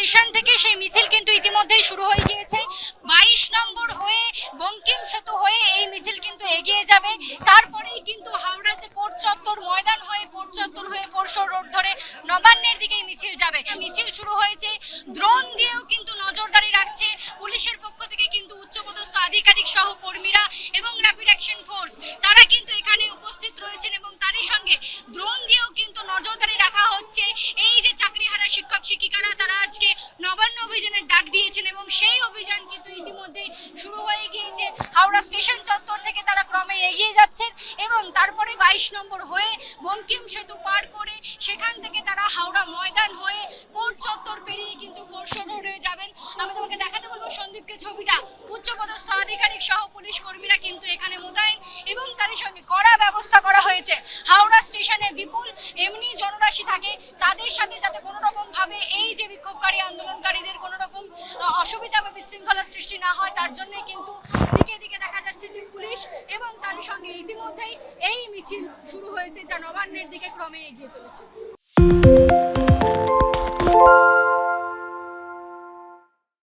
Station থেকে সেই মিছিল কিন্তু ইতিমধ্যেই শুরু হয়ে গিয়েছে। 22 নম্বর হয়ে বঙ্কিম সেতু হয়ে এই মিছিল কিন্তু এগিয়ে যাবে। তারপরেই কিন্তু হাওড়া যে কোর্ট চত্বর ময়দান হয়ে কোর্ট চত্বর হয়ে ফোরশো রোড ধরে নবান্নের দিকে মিছিল যাবে। মিছিল শুরু হয়েছে, ড্রোন দিয়েও কিন্তু নজরদারি রাখছে পুলিশের পক্ষ থেকে কিন্তু উচ্চপদস্থ আধিকারিক সহ কর্মীরা এবং র্যাপিড অ্যাকশন ফোর্স, তারা কিন্তু এখানে উপস্থিত রয়েছেন এবং তারই সঙ্গে ড্রোন দিয়েও কিন্তু নজরদারি রাখা হচ্ছে। এই যে চাকরিহারা শিক্ষক শিক্ষিকারা তারা আজকে নবান্ন অভিযানের ডাক দিয়েছেন এবং সেই অভিযান কিন্তু ইতিমধ্যে শুরু হয়ে গিয়েছে। হাওড়া স্টেশন চত্বর থেকে তারা ক্রমে এগিয়ে যাচ্ছেন এবং তারপরে 22 নম্বর হয়ে বঙ্কিম সেতু পার করে সেখান থেকে তারা হাওড়া ময়দান হয়ে কোর্ট চত্বর পেরিয়ে কিন্তু ফোরশো রোডে যাবেন। আমি তোমাকে দেখাতে বলবো সন্দীপকে ছবিটা। উচ্চপদস্থ আধিকারিক সহ পুলিশ কর্মীরা কিন্তু এখানে মোতায়েন এবং তারই সঙ্গে কড়া ব্যবস্থা করা হয়েছে। হাওড়া স্টেশনে বিপুল এমনি জনরাশি থাকে, তাদের সাথে যাতে কোনো রকম ভাবে এই যে বিক্ষোভকারী আন্দোলনকারীদের কোনো রকম অসুবিধা বা বিশৃঙ্খলার সৃষ্টি না হয় তার জন্যই কিন্তু দিকে দিকে দেখা যাচ্ছে যে পুলিশ এবং তার সঙ্গে ইতিমধ্যেই এই মিছিল শুরু হয়েছে যা নবান্নের দিকে ক্রমে এগিয়ে চলেছে।